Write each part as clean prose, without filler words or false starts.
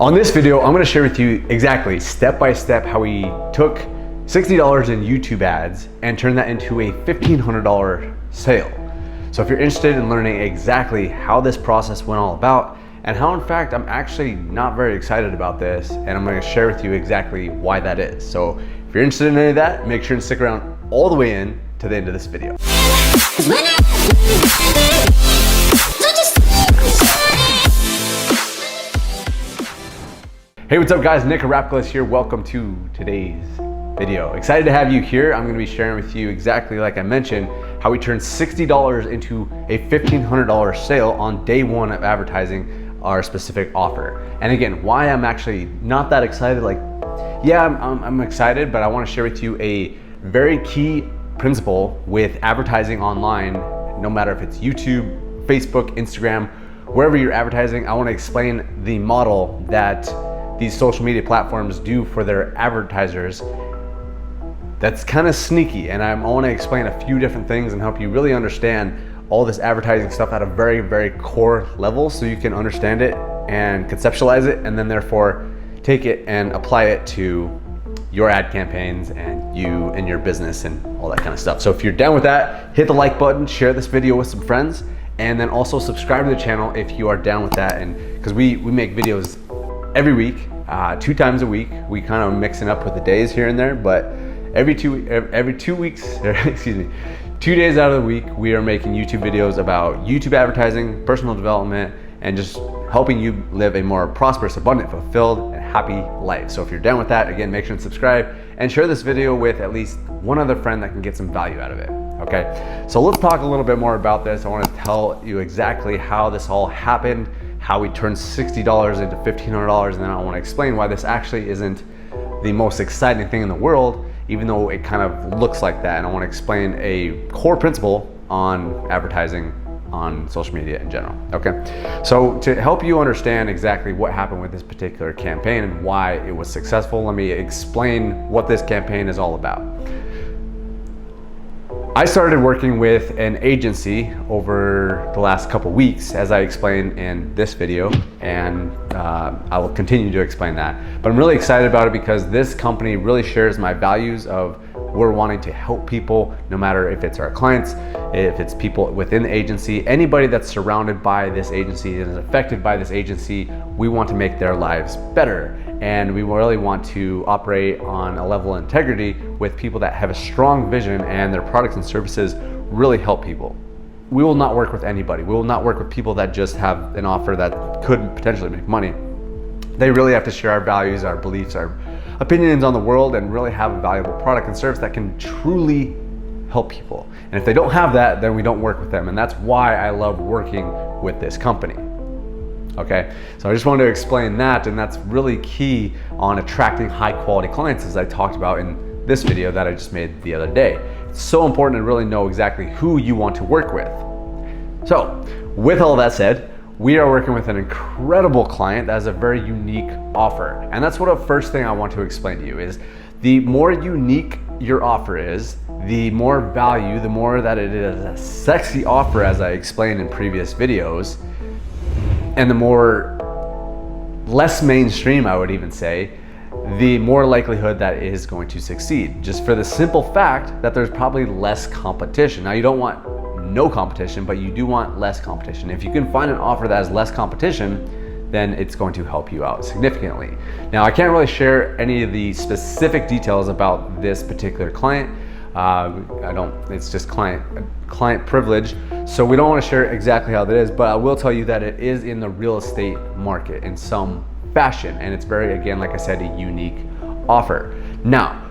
On this video, I'm gonna share with you exactly step-by-step how we took $60 in YouTube ads and turned that into a $1,500 sale. So if you're interested in learning exactly how this process went all about and how in fact I'm actually not very excited about this, and I'm gonna share with you exactly why that is. So if you're interested in any of that, make sure to stick around all the way in to the end of this video. Hey, what's up guys? Nick Rapkalis here. Welcome to today's video. Excited to have you here. I'm gonna be sharing with you exactly like I mentioned, how we turned $60 into a $1,500 sale on day one of advertising our specific offer. And again, why I'm actually not that excited, I'm excited, but I wanna share with you a very key principle with advertising online, no matter if it's YouTube, Facebook, Instagram, wherever you're advertising. I wanna explain the model that these social media platforms do for their advertisers that's kind of sneaky, and I want to explain a few different things and help you really understand all this advertising stuff at a very, very core level so you can understand it and conceptualize it, and then therefore take it and apply it to your ad campaigns and you and your business and all that kind of stuff. So if you're down with that, hit the like button, share this video with some friends, and then also subscribe to the channel if you are down with that. And because we make videos every week, 2 times a week. We kind of mixing up with the days here and there, but every 2 weeks, excuse me, 2 days out of the week, we are making YouTube videos about YouTube advertising, personal development, and just helping you live a more prosperous, abundant, fulfilled, and happy life. So if you're down with that, again, make sure to subscribe and share this video with at least one other friend that can get some value out of it. Okay, so let's talk a little bit more about this. I want to tell you exactly how this all happened, how we turned $60 into $1,500, and then I want to explain why this actually isn't the most exciting thing in the world, even though it kind of looks like that. And I want to explain a core principle on advertising on social media in general. Okay, so to help you understand exactly what happened with this particular campaign and why it was successful, let me explain what this campaign is all about. I started working with an agency over the last couple weeks, as I explained in this video, and I will continue to explain that. But I'm really excited about it because this company really shares my values of we're wanting to help people, no matter if it's our clients, if it's people within the agency, anybody that's surrounded by this agency and is affected by this agency, we want to make their lives better. And we really want to operate on a level of integrity with people that have a strong vision and their products and services really help people. We will not work with anybody. We will not work with people that just have an offer that could potentially make money. They really have to share our values, our beliefs, our opinions on the world, and really have a valuable product and service that can truly help people. And if they don't have that, then we don't work with them. And that's why I love working with this company. Okay, so I just wanted to explain that, and that's really key on attracting high quality clients, as I talked about in this video that I just made the other day. It's so important to really know exactly who you want to work with. So with all that said, we are working with an incredible client that has a very unique offer. And that's what the first thing I want to explain to you is, the more unique your offer is, the more value, the more that it is a sexy offer, as I explained in previous videos, and the more less mainstream, I would even say, the more likelihood that it is going to succeed. Just for the simple fact that there's probably less competition. Now, you don't want no competition, but you do want less competition. If you can find an offer that has less competition, then it's going to help you out significantly. Now, I can't really share any of the specific details about this particular client. It's just client privilege. So we don't want to share exactly how that is, but I will tell you that it is in the real estate market in some fashion. And it's very, again, like I said, a unique offer. Now,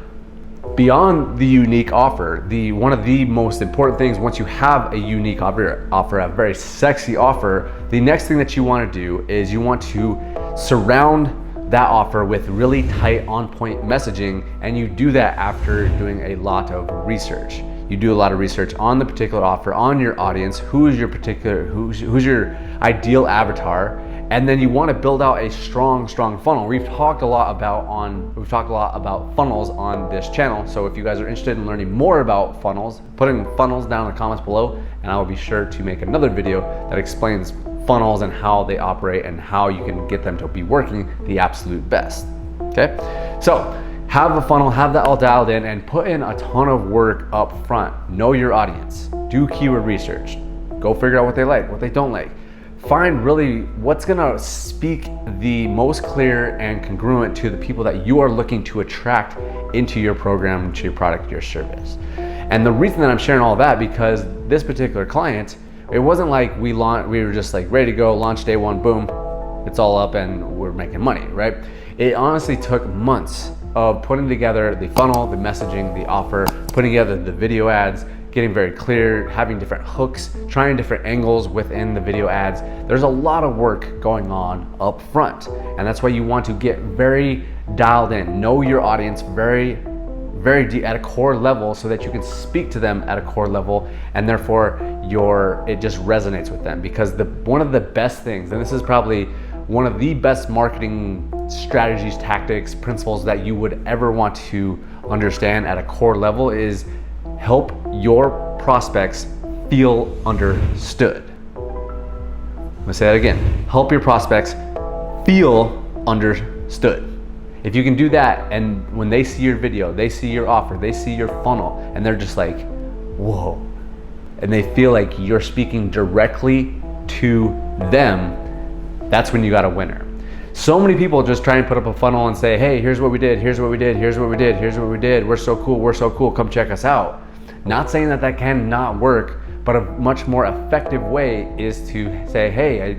beyond the unique offer, one of the most important things, once you have a unique offer, a very sexy offer, the next thing that you want to do is you want to surround that offer with really tight, on-point messaging, and you do that after doing a lot of research. You do a lot of research on the particular offer, on your audience, who's your ideal avatar, and then you want to build out a strong funnel. We've talked a lot about funnels on this channel. So if you guys are interested in learning more about funnels, put in funnels down in the comments below, and I will be sure to make another video that explains funnels and how they operate and how you can get them to be working the absolute best. Okay, so have a funnel, have that all dialed in, and put in a ton of work up front. Know your audience, do keyword research, go figure out what they like, what they don't like. Find really what's gonna speak the most clear and congruent to the people that you are looking to attract into your program, into your product, your service. And the reason that I'm sharing all that, because this particular client, it wasn't like we were just like ready to go, launch day one, boom, it's all up and we're making money, right? It honestly took months of putting together the funnel, the messaging, the offer, putting together the video ads, getting very clear, having different hooks, trying different angles within the video ads. There's a lot of work going on up front. And that's why you want to get very dialed in, know your audience very deep at a core level so that you can speak to them at a core level, and therefore it just resonates with them. Because one of the best things, and this is probably one of the best marketing strategies, tactics, principles that you would ever want to understand at a core level, is help your prospects feel understood. I'm gonna say that again. Help your prospects feel understood. If you can do that, and when they see your video, they see your offer, they see your funnel, and they're just like, whoa, and they feel like you're speaking directly to them, that's when you got a winner. So many people just try and put up a funnel and say, hey, here's what we did, here's what we did, here's what we did, here's what we did, we're so cool, come check us out. Not saying that cannot work, but a much more effective way is to say, hey,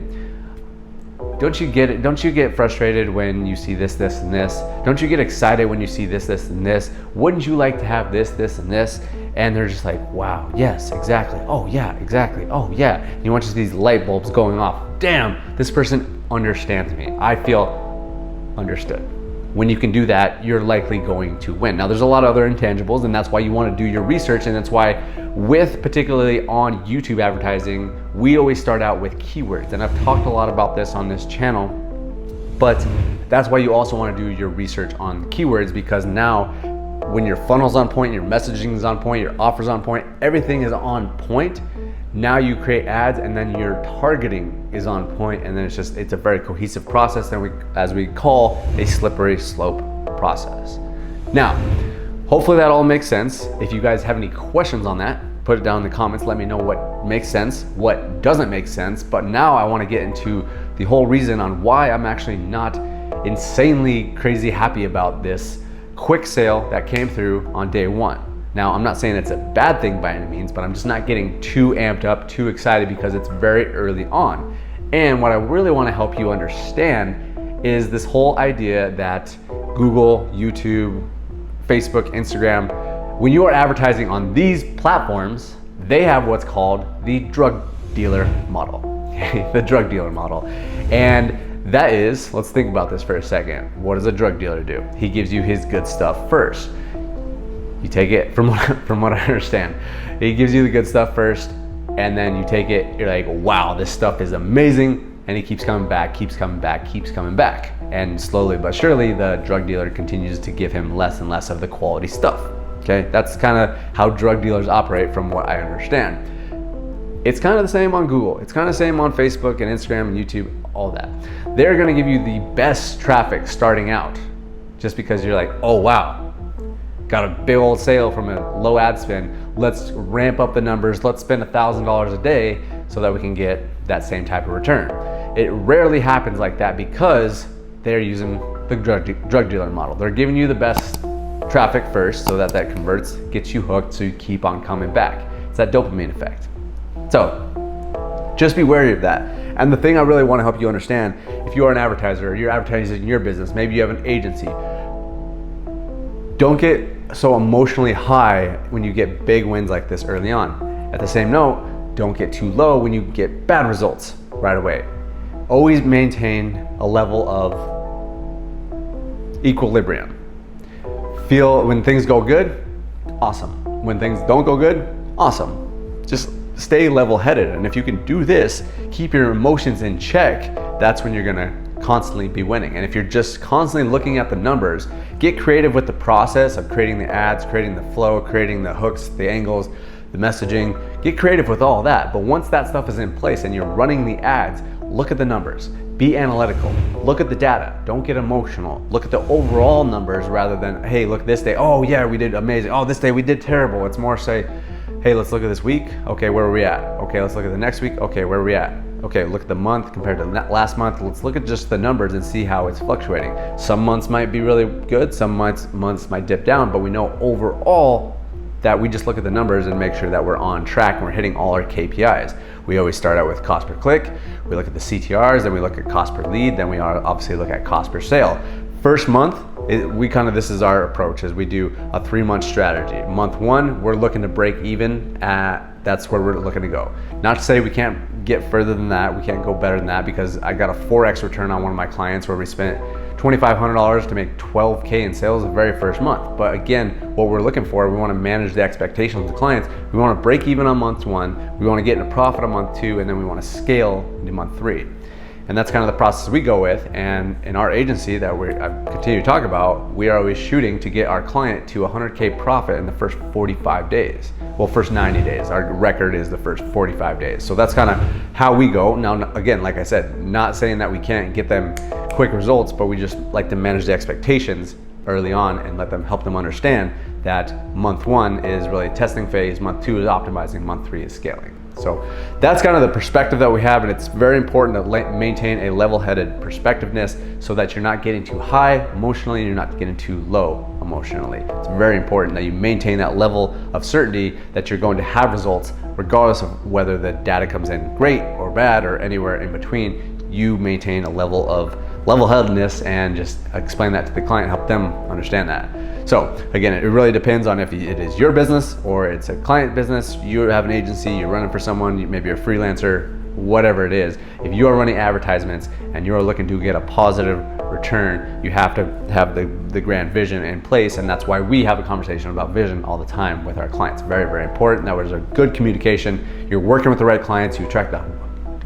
don't you get frustrated when you see this, this, and this? Don't you get excited when you see this, this, and this? Wouldn't you like to have this, this, and this? And they're just like, wow, yes, exactly. Oh yeah, exactly. Oh yeah. And you want to see these light bulbs going off. Damn, this person understands me. I feel understood. When you can do that, you're likely going to win. Now, there's a lot of other intangibles, and that's why you want to do your research, and that's why particularly on YouTube advertising, we always start out with keywords. And I've talked a lot about this on this channel, but that's why you also want to do your research on keywords, because now when your funnel's on point, your messaging is on point, your offer's on point, everything is on point. Now you create ads, and then your targeting is on point, and then it's a very cohesive process, and as we call a slippery slope process. Now, hopefully that all makes sense. If you guys have any questions on that, put it down in the comments. Let me know what makes sense, what doesn't make sense. But now I want to get into the whole reason on why I'm actually not insanely crazy happy about this quick sale that came through on day one. Now, I'm not saying it's a bad thing by any means, but I'm just not getting too amped up, too excited, because it's very early on. And what I really want to help you understand is this whole idea that Google, YouTube, Facebook, Instagram, when you are advertising on these platforms, they have what's called the drug dealer model. The drug dealer model. And that is, let's think about this for a second. What does a drug dealer do? He gives you his good stuff first. You take it, from what I understand, he gives you the good stuff first, and then you take it, you're like, wow, this stuff is amazing, and he keeps coming back, keeps coming back, keeps coming back. And slowly but surely, the drug dealer continues to give him less and less of the quality stuff. Okay, that's kind of how drug dealers operate from what I understand. It's kind of the same on Google. It's kind of the same on Facebook and Instagram and YouTube, all that. They're gonna give you the best traffic starting out, just because you're like, oh wow, got a big old sale from a low ad spend. Let's ramp up the numbers. Let's spend $1,000 a day so that we can get that same type of return. It rarely happens like that because they're using the drug dealer model. They're giving you the best traffic first so that converts, gets you hooked, so you keep on coming back. It's that dopamine effect. So just be wary of that. And the thing I really want to help you understand, if you are an advertiser, or you're advertising your business, maybe you have an agency, don't get so emotionally high when you get big wins like this early on. At the same note, don't get too low when you get bad results right away. Always maintain a level of equilibrium. Feel when things go good, awesome. When things don't go good, awesome. Just stay level-headed. And if you can do this, keep your emotions in check, that's when you're gonna constantly be winning. And if you're just constantly looking at the numbers, get creative with the process of creating the ads, creating the flow, creating the hooks, the angles, the messaging, Get creative with all that, but once that stuff is in place and you're running the ads, look at the numbers. Be analytical. Look at the data. Don't get emotional. Look at the overall numbers rather than, hey, look this day. Oh yeah, we did amazing. Oh, this day we did terrible. It's more say, hey, let's look at this week. Okay, where are we at? Okay, let's look at the next week. Okay, where are we at? Okay, look at the month compared to last month. Let's look at just the numbers and see how it's fluctuating. Some months might be really good. Some months might dip down, but we know overall that we just look at the numbers and make sure that we're on track and we're hitting all our KPIs. We always start out with cost per click, we look at the CTRs, then we look at cost per lead, then we obviously look at cost per sale. First month, this is our approach, is we do a 3-month strategy. Month 1, we're looking to break even that's where we're looking to go. Not to say we can't get further than that, we can't go better than that, because I got a 4x return on one of my clients where we spent $2,500 to make $12K in sales the very first month. But again, what we're looking for, we want to manage the expectations of the clients. We want to break even on month 1, we want to get into profit on month 2, and then we want to scale into month 3. And that's kind of the process we go with. And in our agency that I continue to talk about, we are always shooting to get our client to 100K profit in the first 45 days. Well, first 90 days. Our record is the first 45 days. So that's kind of how we go. Now, again, like I said, not saying that we can't get them quick results, but we just like to manage the expectations early on and help them understand that month 1 is really a testing phase, month 2 is optimizing, month 3 is scaling. So that's kind of the perspective that we have, and it's very important to maintain a level-headed perspectiveness so that you're not getting too high emotionally and you're not getting too low emotionally. It's very important that you maintain that level of certainty that you're going to have results regardless of whether the data comes in great or bad or anywhere in between. You maintain a level of level-headedness and just explain that to the client, help them understand that. So again, it really depends on if it is your business or it's a client business. You have an agency, you're running for someone, maybe you're a freelancer, whatever it is. If you are running advertisements and you're looking to get a positive return, you have to have the grand vision in place, and that's why we have a conversation about vision all the time with our clients. Very, very important. That was a good communication. You're working with the right clients, you attract the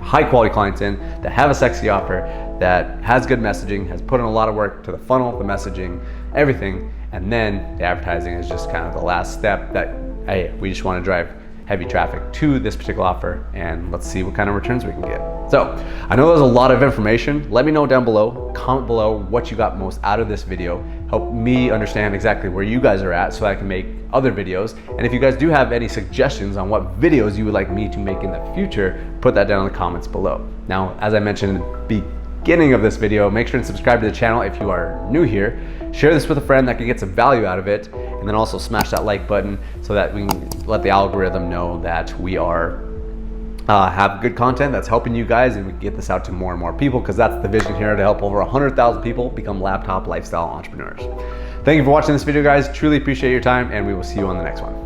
high quality clients in that have a sexy offer, that has good messaging, has put in a lot of work to the funnel, the messaging, everything. And then the advertising is just kind of the last step that, hey, we just want to drive heavy traffic to this particular offer and let's see what kind of returns we can get. So I know there's a lot of information. Let me know down below, comment below what you got most out of this video. Help me understand exactly where you guys are at so I can make other videos. And if you guys do have any suggestions on what videos you would like me to make in the future, put that down in the comments below. Now, as I mentioned in the beginning of this video, make sure to subscribe to the channel if you are new here. Share this with a friend that can get some value out of it, and then also smash that like button so that we can let the algorithm know that we are have good content that's helping you guys, and we can get this out to more and more people, because that's the vision here, to help over 100,000 people become laptop lifestyle entrepreneurs. Thank you for watching this video, guys. Truly appreciate your time, and we will see you on the next one.